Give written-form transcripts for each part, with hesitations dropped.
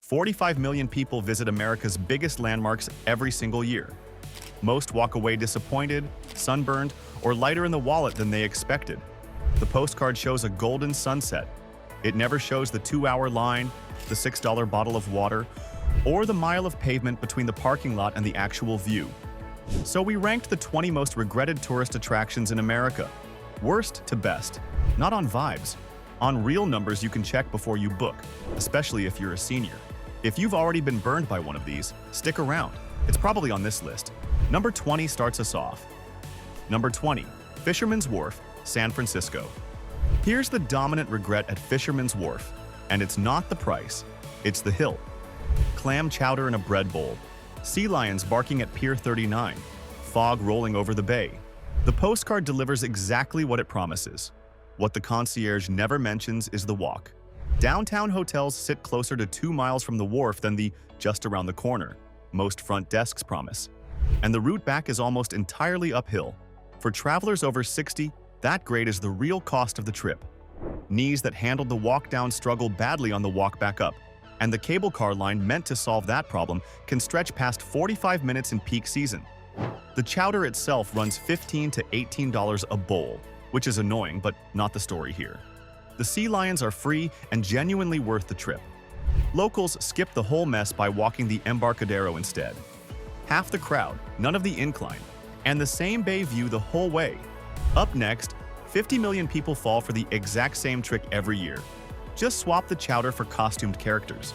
45 million people visit America's biggest landmarks every single year. Most walk away disappointed, sunburned, or lighter in the wallet than they expected. The postcard shows a golden sunset. It never shows the 2-hour line, the $6 bottle of water, or the mile of pavement between the parking lot and the actual view. So we ranked the 20 most regretted tourist attractions in America. Worst to best. Not on vibes. On real numbers you can check before you book, especially if you're a senior. If you've already been burned by one of these, stick around. It's probably on this list. Number 20 starts us off. Number 20. Fisherman's Wharf, San Francisco. Here's the dominant regret at Fisherman's Wharf, and it's not the price, it's the hill. Clam chowder in a bread bowl, sea lions barking at Pier 39, fog rolling over the bay. The postcard delivers exactly what it promises. What the concierge never mentions is the walk. Downtown hotels sit closer to 2 miles from the wharf than the just around the corner most front desks promise. And the route back is almost entirely uphill. For travelers over 60, that grade is the real cost of the trip. Knees that handled the walk down struggle badly on the walk back up, and the cable car line meant to solve that problem can stretch past 45 minutes in peak season. The chowder itself runs $15 to $18 a bowl, which is annoying, but not the story here. The sea lions are free and genuinely worth the trip. Locals skip the whole mess by walking the Embarcadero instead. Half the crowd, none of the incline, and the same bay view the whole way. Up next, 50 million people fall for the exact same trick every year. Just swap the chowder for costumed characters.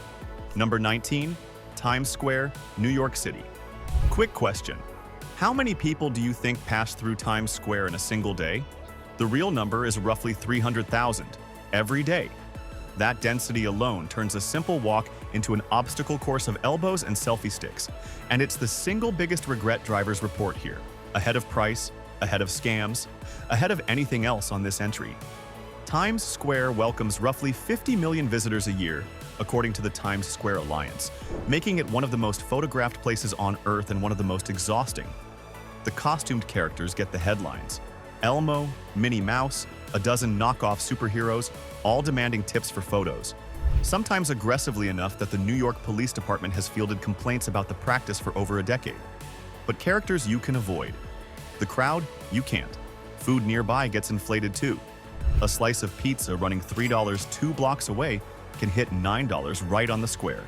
Number 19, Times Square, New York City. Quick question. How many people do you think pass through Times Square in a single day? The real number is roughly 300,000 every day. That density alone turns a simple walk into an obstacle course of elbows and selfie sticks. And it's the single biggest regret drivers report here. Ahead of price, ahead of scams, ahead of anything else on this entry. Times Square welcomes roughly 50 million visitors a year, according to the Times Square Alliance, making it one of the most photographed places on Earth and one of the most exhausting. The costumed characters get the headlines. Elmo, Minnie Mouse, a dozen knockoff superheroes, all demanding tips for photos. Sometimes aggressively enough that the New York Police Department has fielded complaints about the practice for over a decade. But characters you can avoid. The crowd, you can't. Food nearby gets inflated too. A slice of pizza running $3 2 blocks away can hit $9 right on the square.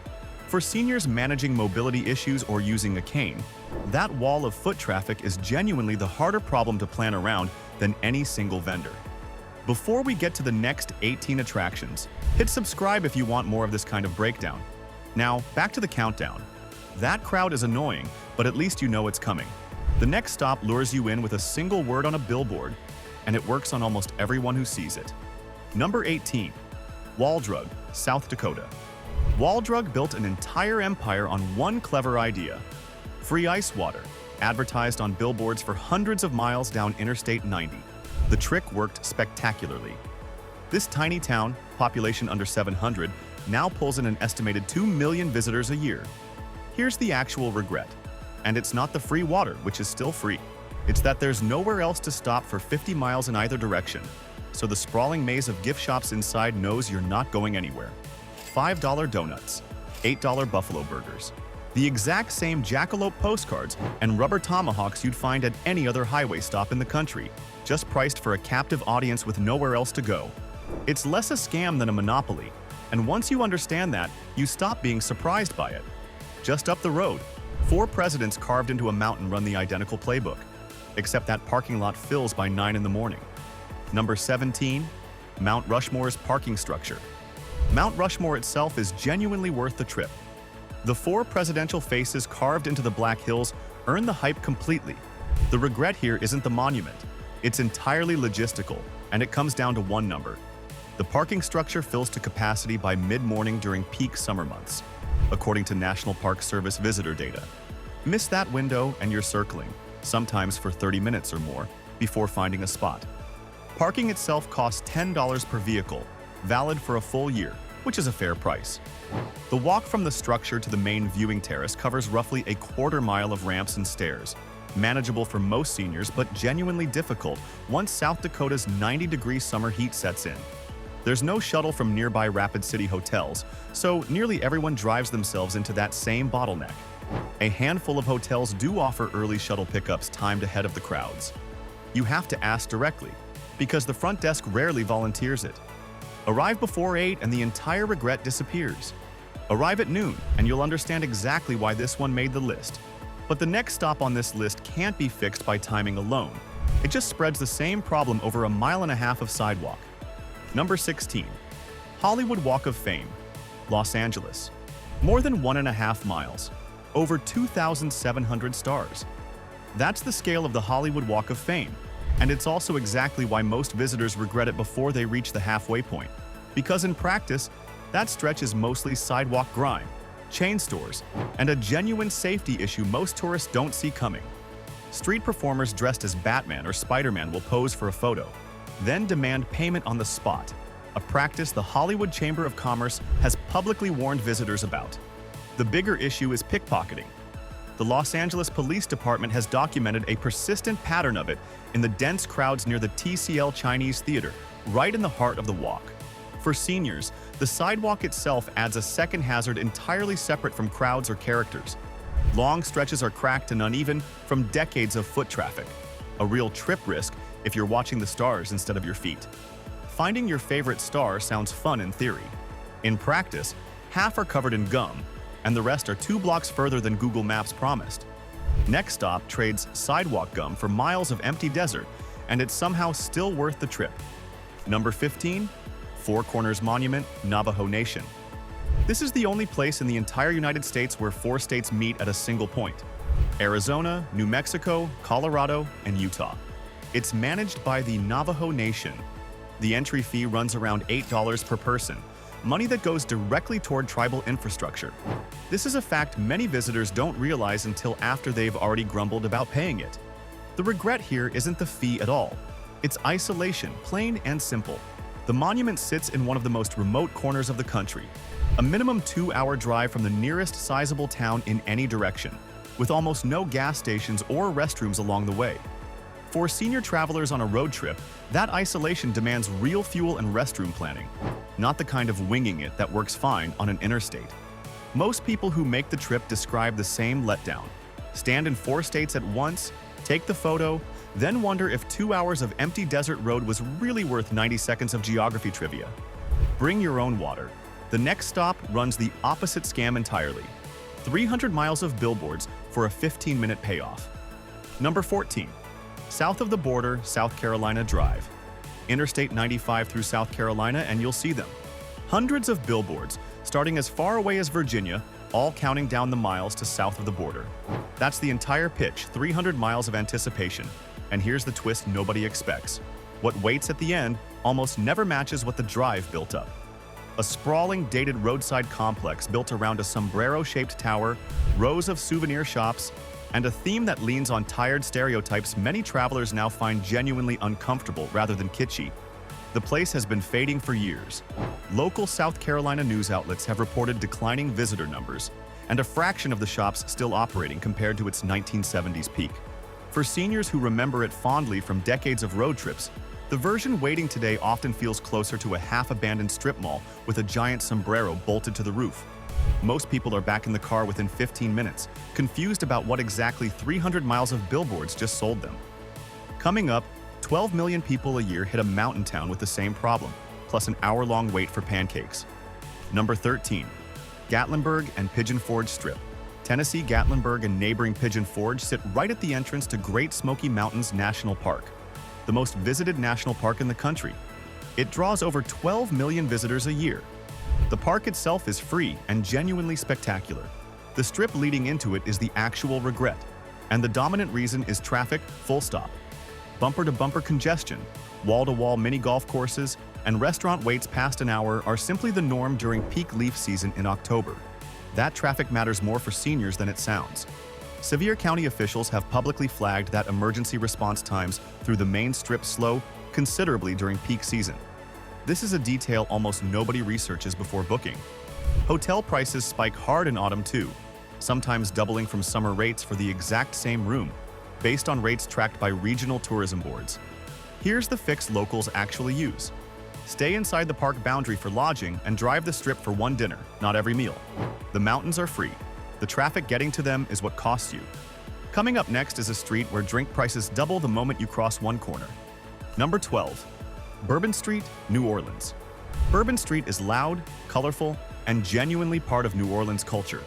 For seniors managing mobility issues or using a cane, that wall of foot traffic is genuinely the harder problem to plan around than any single vendor. Before we get to the next 18 attractions, hit subscribe if you want more of this kind of breakdown. Now, back to the countdown. That crowd is annoying, but at least you know it's coming. The next stop lures you in with a single word on a billboard, and it works on almost everyone who sees it. Number 18. Wall Drug, South Dakota. Wall Drug built an entire empire on one clever idea. Free ice water, advertised on billboards for hundreds of miles down Interstate 90. The trick worked spectacularly. This tiny town, population under 700, now pulls in an estimated 2 million visitors a year. Here's the actual regret. And it's not the free water, which is still free. It's that there's nowhere else to stop for 50 miles in either direction. So the sprawling maze of gift shops inside knows you're not going anywhere. $5 donuts, $8 buffalo burgers, the exact same jackalope postcards and rubber tomahawks you'd find at any other highway stop in the country, just priced for a captive audience with nowhere else to go. It's less a scam than a monopoly, and once you understand that, you stop being surprised by it. Just up the road, 4 presidents carved into a mountain run the identical playbook, except that parking lot fills by 9 in the morning. Number 17, Mount Rushmore's parking structure. Mount Rushmore itself is genuinely worth the trip. The 4 presidential faces carved into the Black Hills earn the hype completely. The regret here isn't the monument. It's entirely logistical, and it comes down to one number. The parking structure fills to capacity by mid-morning during peak summer months, according to National Park Service visitor data. Miss that window and you're circling, sometimes for 30 minutes or more, before finding a spot. Parking itself costs $10 per vehicle, valid for a full year, which is a fair price. The walk from the structure to the main viewing terrace covers roughly a quarter mile of ramps and stairs, manageable for most seniors but genuinely difficult once South Dakota's 90-degree summer heat sets in. There's no shuttle from nearby Rapid City hotels, so nearly everyone drives themselves into that same bottleneck. A handful of hotels do offer early shuttle pickups timed ahead of the crowds. You have to ask directly, because the front desk rarely volunteers it. Arrive before 8 and the entire regret disappears. Arrive at noon and you'll understand exactly why this one made the list. But the next stop on this list can't be fixed by timing alone. It just spreads the same problem over a mile and a half of sidewalk. Number 16. Hollywood Walk of Fame, Los Angeles. More than 1.5 miles. Over 2,700 stars. That's the scale of the Hollywood Walk of Fame, and it's also exactly why most visitors regret it before they reach the halfway point. Because in practice, that stretch is mostly sidewalk grime, chain stores, and a genuine safety issue most tourists don't see coming. Street performers dressed as Batman or Spider-Man will pose for a photo, then demand payment on the spot, a practice the Hollywood Chamber of Commerce has publicly warned visitors about. The bigger issue is pickpocketing. The Los Angeles Police Department has documented a persistent pattern of it in the dense crowds near the TCL Chinese Theater, right in the heart of the walk. For seniors, the sidewalk itself adds a second hazard entirely separate from crowds or characters. Long stretches are cracked and uneven from decades of foot traffic, a real trip risk if you're watching the stars instead of your feet. Finding your favorite star sounds fun in theory. In practice, half are covered in gum, and the rest are 2 blocks further than Google Maps promised. Next stop trades sidewalk gum for miles of empty desert, and it's somehow still worth the trip. Number 15. Four Corners Monument, Navajo Nation. This is the only place in the entire United States where 4 states meet at a single point: Arizona, New Mexico, Colorado, and Utah. It's managed by the Navajo Nation. The entry fee runs around $8 per person, money that goes directly toward tribal infrastructure. This is a fact many visitors don't realize until after they've already grumbled about paying it. The regret here isn't the fee at all. It's isolation, plain and simple. The monument sits in one of the most remote corners of the country, a minimum 2-hour drive from the nearest sizable town in any direction, with almost no gas stations or restrooms along the way. For senior travelers on a road trip, that isolation demands real fuel and restroom planning, not the kind of winging it that works fine on an interstate. Most people who make the trip describe the same letdown: stand in 4 states at once, take the photo, then wonder if 2 hours of empty desert road was really worth 90 seconds of geography trivia. Bring your own water. The next stop runs the opposite scam entirely: 300 miles of billboards for a 15-minute payoff. Number 14. South of the border, South Carolina Drive. Interstate 95 through South Carolina and you'll see them. Hundreds of billboards, starting as far away as Virginia, all counting down the miles to south of the border. That's the entire pitch, 300 miles of anticipation. And here's the twist nobody expects: what waits at the end almost never matches what the drive built up. A sprawling, dated roadside complex built around a sombrero-shaped tower, rows of souvenir shops, and a theme that leans on tired stereotypes many travelers now find genuinely uncomfortable rather than kitschy. The place has been fading for years. Local South Carolina news outlets have reported declining visitor numbers, and a fraction of the shops still operating compared to its 1970s peak. For seniors who remember it fondly from decades of road trips, the version waiting today often feels closer to a half-abandoned strip mall with a giant sombrero bolted to the roof. Most people are back in the car within 15 minutes, confused about what exactly 300 miles of billboards just sold them. Coming up, 12 million people a year hit a mountain town with the same problem, plus an hour-long wait for pancakes. Number 13. Gatlinburg and Pigeon Forge Strip. Tennessee Gatlinburg and neighboring Pigeon Forge sit right at the entrance to Great Smoky Mountains National Park, the most visited national park in the country. It draws over 12 million visitors a year. The park itself is free and genuinely spectacular. The strip leading into it is the actual regret, and the dominant reason is traffic, full stop. Bumper-to-bumper congestion, wall-to-wall mini golf courses, and restaurant waits past an hour are simply the norm during peak leaf season in October. That traffic matters more for seniors than it sounds. Sevier County officials have publicly flagged that emergency response times through the main strip slow considerably during peak season. This is a detail almost nobody researches before booking. Hotel prices spike hard in autumn too, sometimes doubling from summer rates for the exact same room, based on rates tracked by regional tourism boards. Here's the fix locals actually use. Stay inside the park boundary for lodging and drive the strip for one dinner, not every meal. The mountains are free. The traffic getting to them is what costs you. Coming up next is a street where drink prices double the moment you cross one corner. Number 12. Bourbon Street, New Orleans. Bourbon Street is loud, colorful, and genuinely part of New Orleans culture.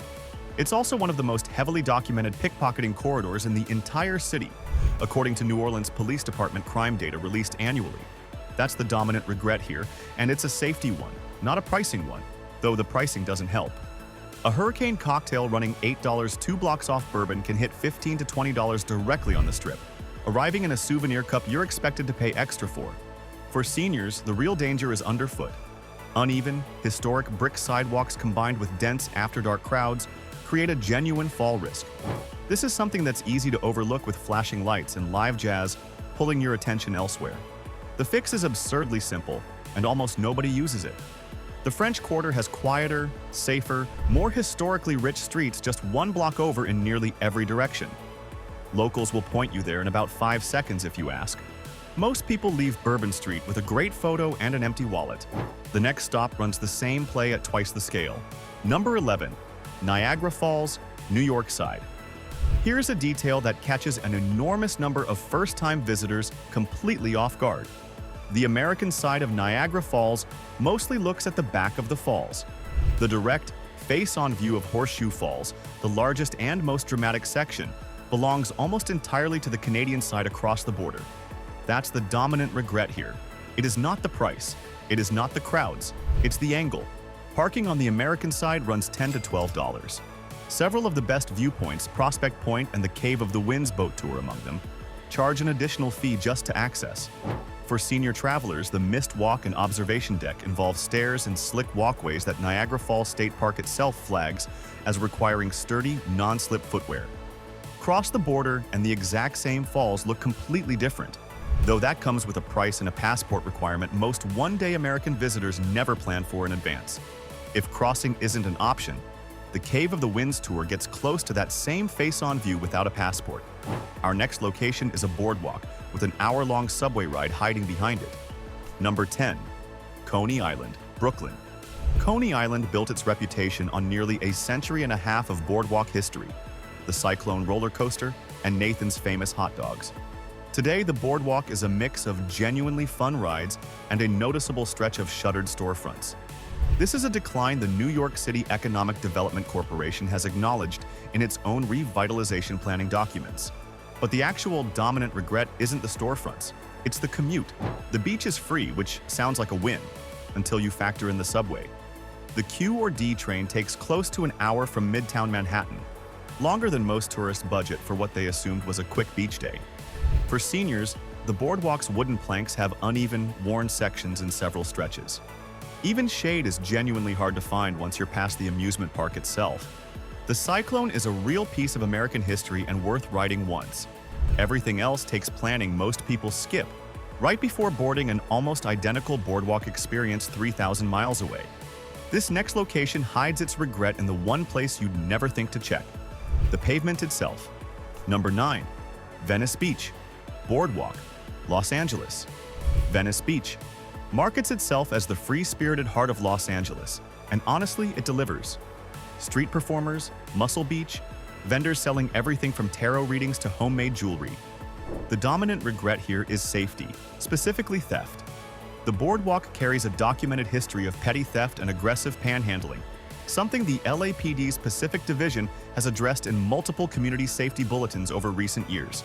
It's also one of the most heavily documented pickpocketing corridors in the entire city, according to New Orleans Police Department crime data released annually. That's the dominant regret here, and it's a safety one, not a pricing one, though the pricing doesn't help. A hurricane cocktail running $8 2 blocks off Bourbon can hit $15 to $20 directly on the strip, arriving in a souvenir cup you're expected to pay extra for. For seniors, the real danger is underfoot. Uneven, historic brick sidewalks combined with dense after-dark crowds create a genuine fall risk. This is something that's easy to overlook with flashing lights and live jazz pulling your attention elsewhere. The fix is absurdly simple, and almost nobody uses it. The French Quarter has quieter, safer, more historically rich streets just one block over in nearly every direction. Locals will point you there in about 5 seconds if you ask. Most people leave Bourbon Street with a great photo and an empty wallet. The next stop runs the same play at twice the scale. Number 11. Niagara Falls, New York side. Here's a detail that catches an enormous number of first-time visitors completely off guard. The American side of Niagara Falls mostly looks at the back of the falls. The direct, face-on view of Horseshoe Falls, the largest and most dramatic section, belongs almost entirely to the Canadian side across the border. That's the dominant regret here. It is not the price. It is not the crowds. It's the angle. Parking on the American side runs $10 to $12. Several of the best viewpoints, Prospect Point and the Cave of the Winds boat tour among them, charge an additional fee just to access. For senior travelers, the Mist Walk and Observation Deck involves stairs and slick walkways that Niagara Falls State Park itself flags as requiring sturdy, non-slip footwear. Cross the border and the exact same falls look completely different. Though that comes with a price and a passport requirement most one-day American visitors never plan for in advance. If crossing isn't an option, the Cave of the Winds tour gets close to that same face-on view without a passport. Our next location is a boardwalk with an hour-long subway ride hiding behind it. Number 10. Coney Island, Brooklyn. Coney Island built its reputation on nearly a century and a half of boardwalk history, the Cyclone roller coaster, and Nathan's famous hot dogs. Today, the boardwalk is a mix of genuinely fun rides and a noticeable stretch of shuttered storefronts. This is a decline the New York City Economic Development Corporation has acknowledged in its own revitalization planning documents. But the actual dominant regret isn't the storefronts, it's the commute. The beach is free, which sounds like a win, until you factor in the subway. The Q or D train takes close to an hour from Midtown Manhattan, longer than most tourists' budget for what they assumed was a quick beach day. For seniors, the boardwalk's wooden planks have uneven, worn sections in several stretches. Even shade is genuinely hard to find once you're past the amusement park itself. The Cyclone is a real piece of American history and worth riding once. Everything else takes planning most people skip, right before boarding an almost identical boardwalk experience 3,000 miles away. This next location hides its regret in the one place you'd never think to check: the pavement itself. Number 9. Venice Beach, Boardwalk, Los Angeles. Venice Beach markets itself as the free-spirited heart of Los Angeles, and honestly, it delivers. Street performers, Muscle Beach, vendors selling everything from tarot readings to homemade jewelry. The dominant regret here is safety, specifically theft. The boardwalk carries a documented history of petty theft and aggressive panhandling, something the LAPD's Pacific Division has addressed in multiple community safety bulletins over recent years.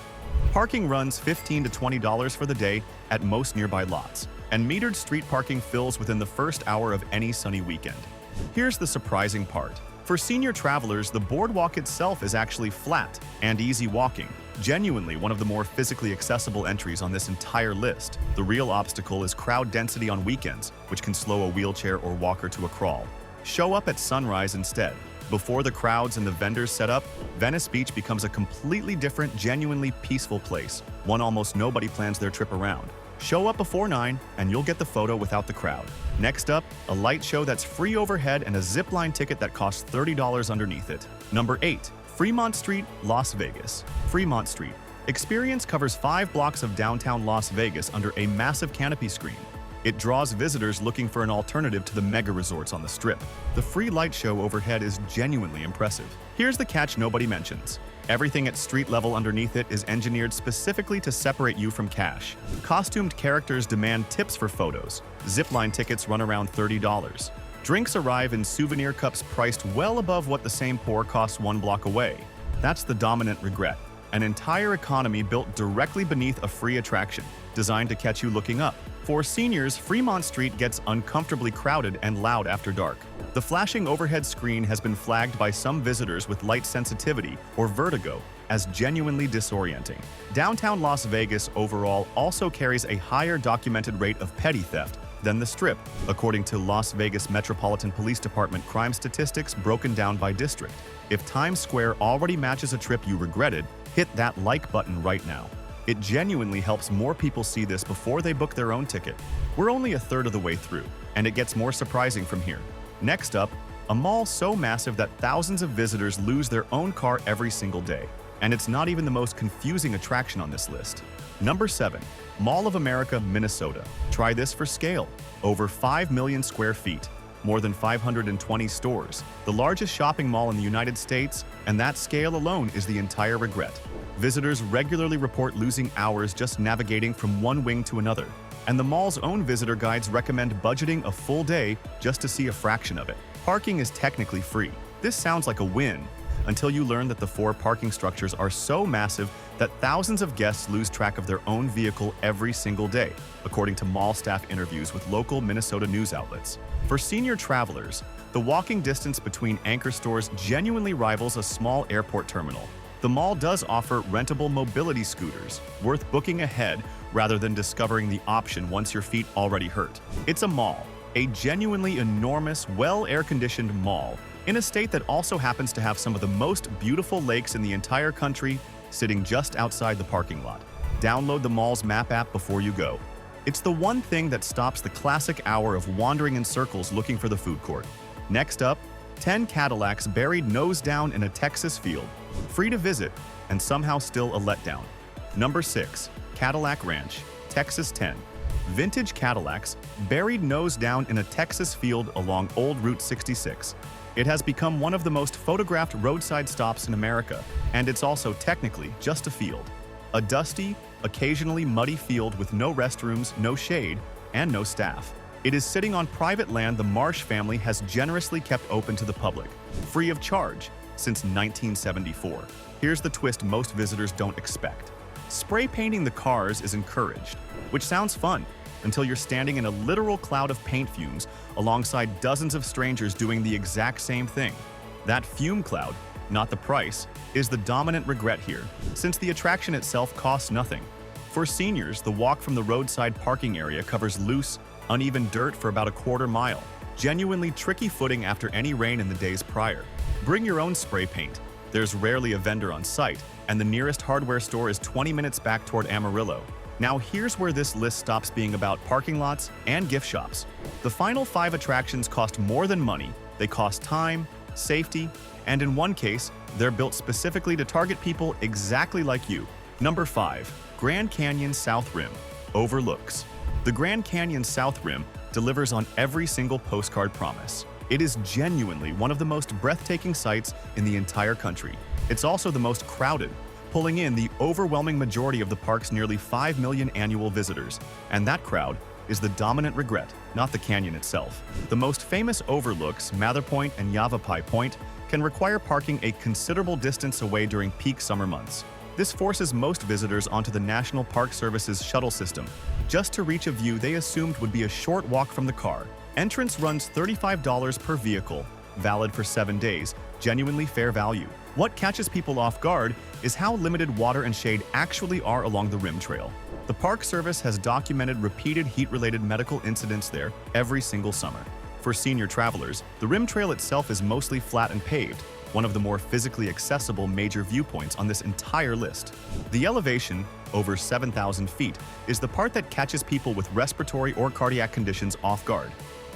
Parking runs $15 to $20 for the day at most nearby lots, and metered street parking fills within the first hour of any sunny weekend. Here's the surprising part. For senior travelers, the boardwalk itself is actually flat and easy walking, genuinely one of the more physically accessible entries on this entire list. The real obstacle is crowd density on weekends, which can slow a wheelchair or walker to a crawl. Show up at sunrise instead. Before the crowds and the vendors set up, Venice Beach becomes a completely different, genuinely peaceful place, one almost nobody plans their trip around. Show up before 9 and you'll get the photo without the crowd. Next up, a light show that's free overhead and a zipline ticket that costs $30 underneath it. Number 8. Fremont Street, Las Vegas. Fremont Street. Experience covers 5 blocks of downtown Las Vegas under a massive canopy screen. It draws visitors looking for an alternative to the mega resorts on the Strip. The free light show overhead is genuinely impressive. Here's the catch nobody mentions. Everything at street level underneath it is engineered specifically to separate you from cash. Costumed characters demand tips for photos. Zipline tickets run around $30. Drinks arrive in souvenir cups priced well above what the same pour costs 1 block away. That's the dominant regret. An entire economy built directly beneath a free attraction, designed to catch you looking up. For seniors, Fremont Street gets uncomfortably crowded and loud after dark. The flashing overhead screen has been flagged by some visitors with light sensitivity or vertigo as genuinely disorienting. Downtown Las Vegas overall also carries a higher documented rate of petty theft than the Strip, according to Las Vegas Metropolitan Police Department crime statistics broken down by district. If Times Square already matches a trip you regretted, hit that like button right now. It genuinely helps more people see this before they book their own ticket. We're only a third of the way through, and it gets more surprising from here. Next up, a mall so massive that thousands of visitors lose their own car every single day. And it's not even the most confusing attraction on this list. Number 7. Mall of America, Minnesota. Try this for scale. Over 5 million square feet. More than 520 stores. The largest shopping mall in the United States, and that scale alone is the entire regret. Visitors regularly report losing hours just navigating from one wing to another, and the mall's own visitor guides recommend budgeting a full day just to see a fraction of it. Parking is technically free. This sounds like a win, until you learn that the 4 parking structures are so massive that thousands of guests lose track of their own vehicle every single day, according to mall staff interviews with local Minnesota news outlets. For senior travelers, the walking distance between anchor stores genuinely rivals a small airport terminal. The mall does offer rentable mobility scooters, worth booking ahead rather than discovering the option once your feet already hurt. It's a mall, a genuinely enormous, well-air-conditioned mall, in a state that also happens to have some of the most beautiful lakes in the entire country, sitting just outside the parking lot. Download the mall's map app before you go. It's the one thing that stops the classic hour of wandering in circles looking for the food court. Next up, 10 Cadillacs buried nose down in a Texas field. Free to visit, and somehow still a letdown. Number 6. Cadillac Ranch, Texas 10. Vintage Cadillacs buried nose down in a Texas field along Old Route 66. It has become one of the most photographed roadside stops in America, and it's also technically just a field. A dusty, occasionally muddy field with no restrooms, no shade, and no staff. It is sitting on private land the Marsh family has generously kept open to the public, free of charge, since 1974. Here's the twist most visitors don't expect. Spray painting the cars is encouraged, which sounds fun, until you're standing in a literal cloud of paint fumes alongside dozens of strangers doing the exact same thing. That fume cloud, not the price, is the dominant regret here, since the attraction itself costs nothing. For seniors, the walk from the roadside parking area covers loose, uneven dirt for about a quarter mile, genuinely tricky footing after any rain in the days prior. Bring your own spray paint. There's rarely a vendor on site, and the nearest hardware store is 20 minutes back toward Amarillo. Now here's where this list stops being about parking lots and gift shops. The final 5 attractions cost more than money. They cost time, safety, and in one case, they're built specifically to target people exactly like you. Number 5. Grand Canyon South Rim. Overlooks. The Grand Canyon South Rim delivers on every single postcard promise. It is genuinely one of the most breathtaking sights in the entire country. It's also the most crowded, pulling in the overwhelming majority of the park's nearly 5 million annual visitors. And that crowd is the dominant regret, not the canyon itself. The most famous overlooks, Mather Point and Yavapai Point, can require parking a considerable distance away during peak summer months. This forces most visitors onto the National Park Service's shuttle system, just to reach a view they assumed would be a short walk from the car. Entrance runs $35 per vehicle, valid for 7 days, genuinely fair value. What catches people off guard is how limited water and shade actually are along the rim trail. The Park Service has documented repeated heat-related medical incidents there every single summer. For senior travelers, the rim trail itself is mostly flat and paved, one of the more physically accessible major viewpoints on this entire list. The elevation, over 7,000 feet, is the part that catches people with respiratory or cardiac conditions off guard.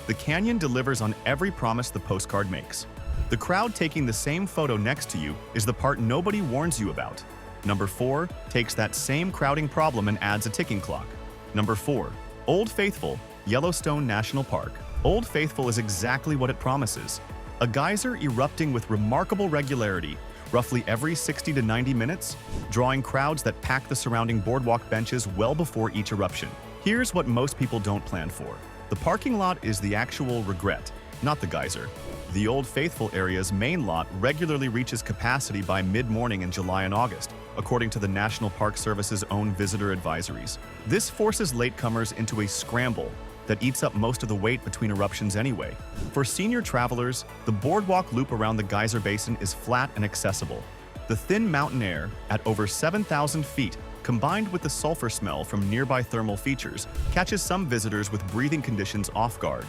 The canyon delivers on every promise the postcard makes. The crowd taking the same photo next to you is the part nobody warns you about. Number 4 takes that same crowding problem and adds a ticking clock. Number 4. Old Faithful, Yellowstone National Park. Old Faithful is exactly what it promises. A geyser erupting with remarkable regularity, roughly every 60 to 90 minutes, drawing crowds that pack the surrounding boardwalk benches well before each eruption. Here's what most people don't plan for. The parking lot is the actual regret, not the geyser. The Old Faithful area's main lot regularly reaches capacity by mid-morning in July and August, according to the National Park Service's own visitor advisories. This forces latecomers into a scramble that eats up most of the wait between eruptions anyway. For senior travelers, the boardwalk loop around the geyser basin is flat and accessible. The thin mountain air, at over 7,000 feet, combined with the sulfur smell from nearby thermal features, catches some visitors with breathing conditions off guard.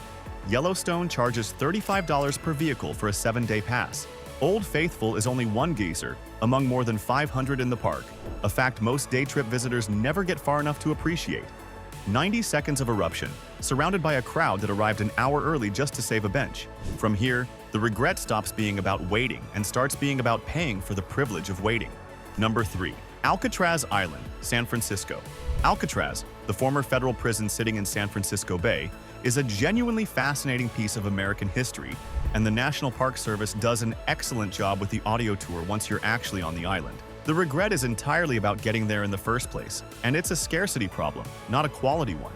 Yellowstone charges $35 per vehicle for a 7-day pass. Old Faithful is only one geyser, among more than 500 in the park, a fact most day trip visitors never get far enough to appreciate. 90 seconds of eruption, surrounded by a crowd that arrived an hour early just to save a bench. From here, the regret stops being about waiting and starts being about paying for the privilege of waiting. Number 3. Alcatraz Island, San Francisco. Alcatraz, the former federal prison sitting in San Francisco Bay, is a genuinely fascinating piece of American history, and the National Park Service does an excellent job with the audio tour once you're actually on the island. The regret is entirely about getting there in the first place, and it's a scarcity problem, not a quality one.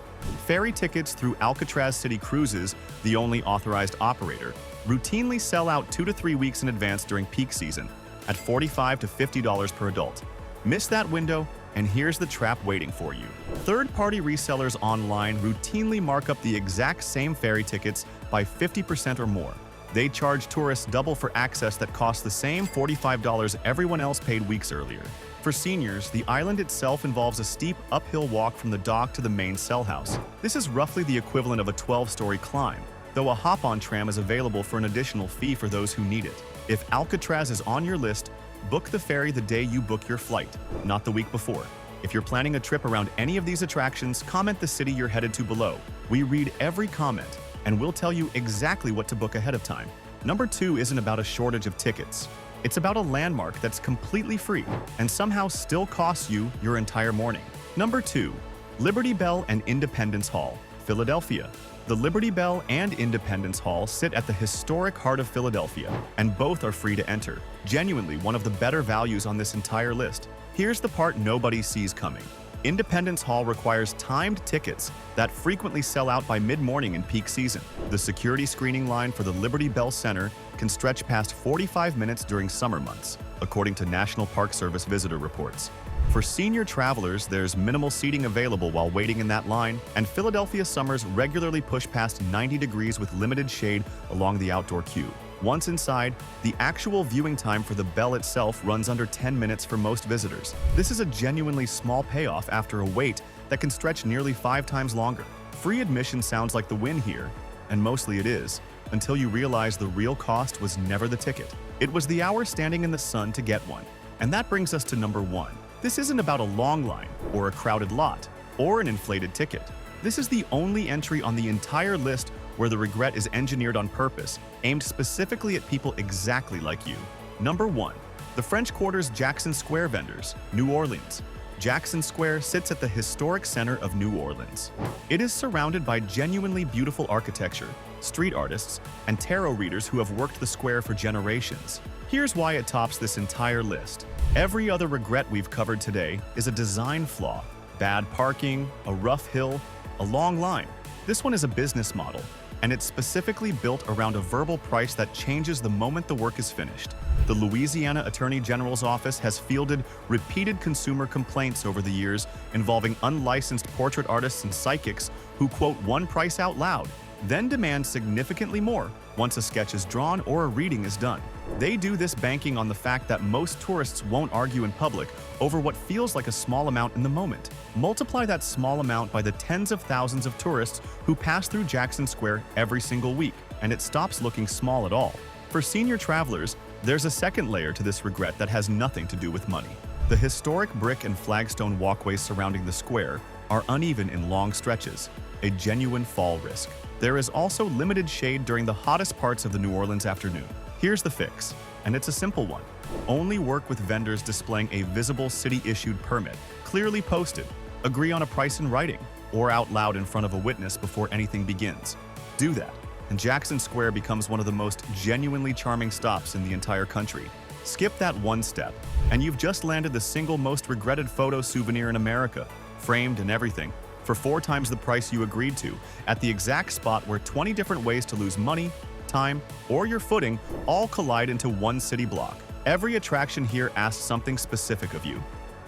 Ferry tickets through Alcatraz City Cruises, the only authorized operator, routinely sell out 2 to 3 weeks in advance during peak season, at $45 to $50 per adult. Miss that window, and here's the trap waiting for you. Third-party resellers online routinely mark up the exact same ferry tickets by 50% or more. They charge tourists double for access that costs the same $45 everyone else paid weeks earlier. For seniors, the island itself involves a steep uphill walk from the dock to the main cell house. This is roughly the equivalent of a 12-story climb, though a hop-on tram is available for an additional fee for those who need it. If Alcatraz is on your list, book the ferry the day you book your flight, not the week before. If you're planning a trip around any of these attractions, comment the city you're headed to below. We read every comment, and we'll tell you exactly what to book ahead of time. Number 2 isn't about a shortage of tickets. It's about a landmark that's completely free and somehow still costs you your entire morning. Number 2, Liberty Bell and Independence Hall, Philadelphia. The Liberty Bell and Independence Hall sit at the historic heart of Philadelphia, and both are free to enter. Genuinely one of the better values on this entire list. Here's the part nobody sees coming. Independence Hall requires timed tickets that frequently sell out by mid-morning in peak season. The security screening line for the Liberty Bell Center can stretch past 45 minutes during summer months, according to National Park Service visitor reports. For senior travelers, there's minimal seating available while waiting in that line, and Philadelphia summers regularly push past 90 degrees with limited shade along the outdoor queue. Once inside, the actual viewing time for the bell itself runs under 10 minutes for most visitors. This is a genuinely small payoff after a wait that can stretch nearly 5 times longer. Free admission sounds like the win here, and mostly it is, until you realize the real cost was never the ticket. It was the hour standing in the sun to get one. And that brings us to number 1. This isn't about a long line, or a crowded lot, or an inflated ticket. This is the only entry on the entire list where the regret is engineered on purpose, aimed specifically at people exactly like you. Number 1. The French Quarter's Jackson Square vendors, New Orleans. Jackson Square sits at the historic center of New Orleans. It is surrounded by genuinely beautiful architecture, street artists, and tarot readers who have worked the square for generations. Here's why it tops this entire list. Every other regret we've covered today is a design flaw. Bad parking, a rough hill, a long line. This one is a business model, and it's specifically built around a verbal price that changes the moment the work is finished. The Louisiana Attorney General's office has fielded repeated consumer complaints over the years involving unlicensed portrait artists and psychics who quote one price out loud, then demand significantly more once a sketch is drawn or a reading is done. They do this banking on the fact that most tourists won't argue in public over what feels like a small amount in the moment. Multiply that small amount by the tens of thousands of tourists who pass through Jackson Square every single week, and it stops looking small at all. For senior travelers, there's a second layer to this regret that has nothing to do with money. The historic brick and flagstone walkways surrounding the square are uneven in long stretches, a genuine fall risk. There is also limited shade during the hottest parts of the New Orleans afternoon. Here's the fix, and it's a simple one. Only work with vendors displaying a visible city-issued permit, clearly posted. Agree on a price in writing. or out loud in front of a witness before anything begins. Do that, and Jackson Square becomes one of the most genuinely charming stops in the entire country. Skip that one step, and you've just landed the single most regretted photo souvenir in America, framed and everything, for 4 times the price you agreed to, at the exact spot where 20 different ways to lose money, time, or your footing all collide into one city block. Every attraction here asks something specific of you.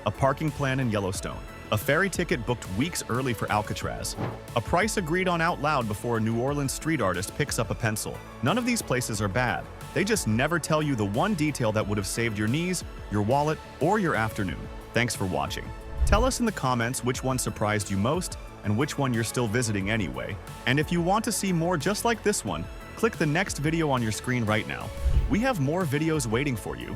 A parking plan in Yellowstone, a ferry ticket booked weeks early for Alcatraz, a price agreed on out loud before a New Orleans street artist picks up a pencil. None of these places are bad. They just never tell you the one detail that would have saved your knees, your wallet, or your afternoon. Thanks for watching. Tell us in the comments which one surprised you most and which one you're still visiting anyway. And if you want to see more just like this one, click the next video on your screen right now. We have more videos waiting for you.